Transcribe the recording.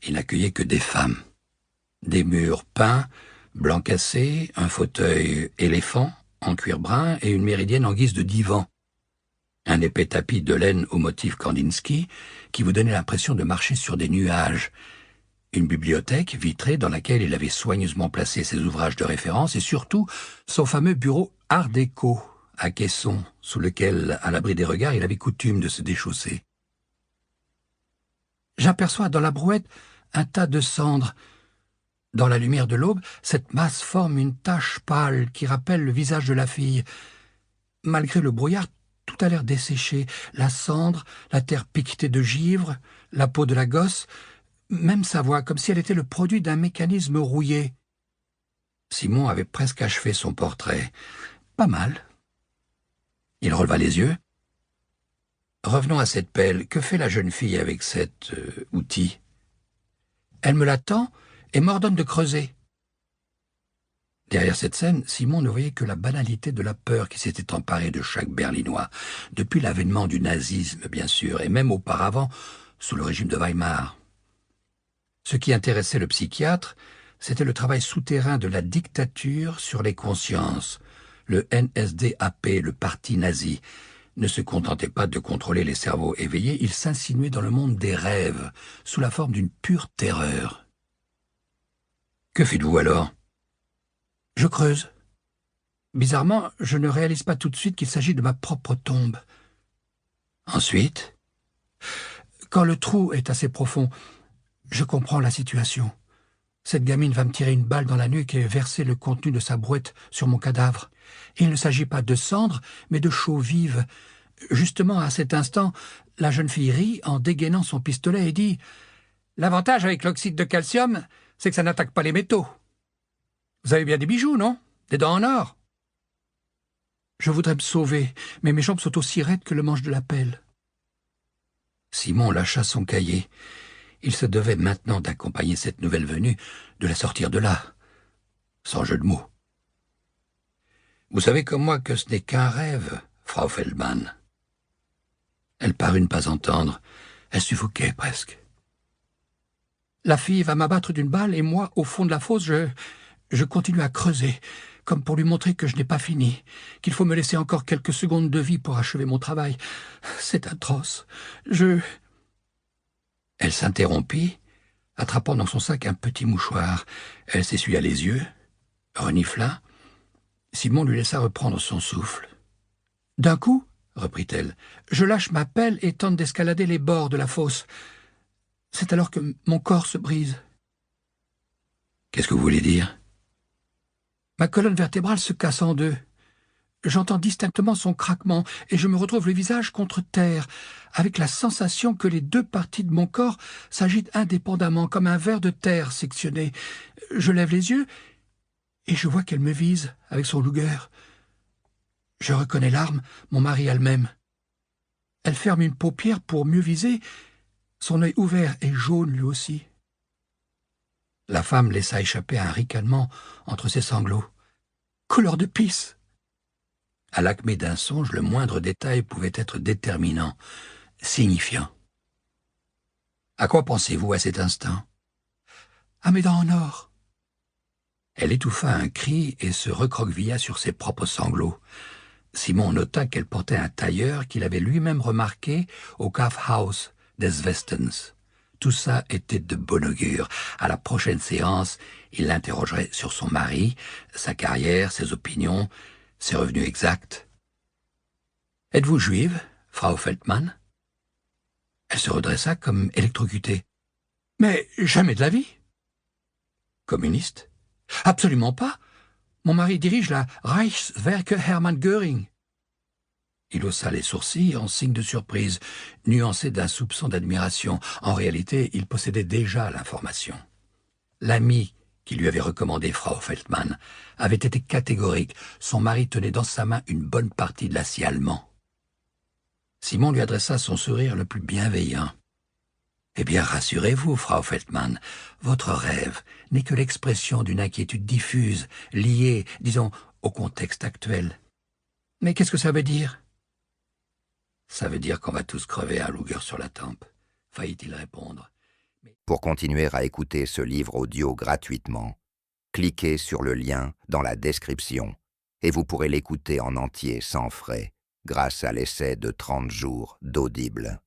Il n'accueillait que des femmes. Des murs peints, blanc cassé, un fauteuil éléphant en cuir brun et une méridienne en guise de divan. Un épais tapis de laine au motif Kandinsky qui vous donnait l'impression de marcher sur des nuages. Une bibliothèque vitrée dans laquelle il avait soigneusement placé ses ouvrages de référence et surtout son fameux bureau art déco à caisson sous lequel, à l'abri des regards, il avait coutume de se déchausser. J'aperçois dans la brouette un tas de cendres. Dans la lumière de l'aube, cette masse forme une tache pâle qui rappelle le visage de la fille. Malgré le brouillard, tout a l'air desséché. La cendre, la terre piquetée de givre, la peau de la gosse, même sa voix, comme si elle était le produit d'un mécanisme rouillé. Simon avait presque achevé son portrait. Pas mal. Il releva les yeux. Revenons à cette pelle. Que fait la jeune fille avec cet outil? Elle me la tend et m'ordonne de creuser. Derrière cette scène, Simon ne voyait que la banalité de la peur qui s'était emparée de chaque Berlinois, depuis l'avènement du nazisme, bien sûr, et même auparavant, sous le régime de Weimar. Ce qui intéressait le psychiatre, c'était le travail souterrain de la dictature sur les consciences. Le NSDAP, le parti nazi, ne se contentait pas de contrôler les cerveaux éveillés, il s'insinuait dans le monde des rêves, sous la forme d'une pure terreur. Que faites-vous alors? Je creuse. Bizarrement, je ne réalise pas tout de suite qu'il s'agit de ma propre tombe. Ensuite, quand le trou est assez profond, je comprends la situation. Cette gamine va me tirer une balle dans la nuque et verser le contenu de sa brouette sur mon cadavre. Et il ne s'agit pas de cendres, mais de chaux vives. Justement, à cet instant, la jeune fille rit en dégainant son pistolet et dit « L'avantage avec l'oxyde de calcium, c'est que ça n'attaque pas les métaux. Vous avez bien des bijoux, non? Des dents en or ?» Je voudrais me sauver, mais mes jambes sont aussi raides que le manche de la pelle. Simon lâcha son cahier. Il se devait maintenant d'accompagner cette nouvelle venue, de la sortir de là, sans jeu de mots. Vous savez comme moi que ce n'est qu'un rêve, Frau Feldmann. Elle parut ne pas entendre. Elle suffoquait presque. La fille va m'abattre d'une balle et moi, au fond de la fosse, je continue à creuser, comme pour lui montrer que je n'ai pas fini, qu'il faut me laisser encore quelques secondes de vie pour achever mon travail. C'est atroce. Elle s'interrompit, attrapant dans son sac un petit mouchoir. Elle s'essuya les yeux, renifla. Simon lui laissa reprendre son souffle. « D'un coup, reprit-elle, je lâche ma pelle et tente d'escalader les bords de la fosse. C'est alors que mon corps se brise. » Qu'est-ce que vous voulez dire? Ma colonne vertébrale se casse en deux. J'entends distinctement son craquement et je me retrouve le visage contre terre, avec la sensation que les deux parties de mon corps s'agitent indépendamment, comme un ver de terre sectionné. Je lève les yeux et je vois qu'elle me vise avec son Luger. Je reconnais l'arme, mon mari elle-même. Elle ferme une paupière pour mieux viser. Son œil ouvert est jaune lui aussi. La femme laissa échapper un ricanement entre ses sanglots. Couleur de pisse! À l'acmé d'un songe, le moindre détail pouvait être déterminant, signifiant. À quoi pensez-vous à cet instant? À mes dents en or. Elle étouffa un cri et se recroquevilla sur ses propres sanglots. Simon nota qu'elle portait un tailleur qu'il avait lui-même remarqué au Kaufhaus des Westens. Tout ça était de bon augure. À la prochaine séance, il l'interrogerait sur son mari, sa carrière, ses opinions, ses revenus exacts. « Êtes-vous juive, Frau Feldmann ?» Elle se redressa comme électrocutée. « Mais jamais de la vie !»« Communiste ?»« Absolument pas. Mon mari dirige la Reichswerke Hermann Göring. » Il haussa les sourcils en signe de surprise, nuancé d'un soupçon d'admiration. En réalité, il possédait déjà l'information. L'ami qui lui avait recommandé Frau Feldmann avait été catégorique. Son mari tenait dans sa main une bonne partie de l'acier allemand. Simon lui adressa son sourire le plus bienveillant. « Eh bien, rassurez-vous, Frau Feldmann, votre rêve n'est que l'expression d'une inquiétude diffuse, liée, disons, au contexte actuel. » « Mais qu'est-ce que ça veut dire ?»« Ça veut dire qu'on va tous crever un Luger sur la tempe, » faillit-il répondre. Pour continuer à écouter ce livre audio gratuitement, cliquez sur le lien dans la description et vous pourrez l'écouter en entier sans frais grâce à l'essai de 30 jours d'Audible.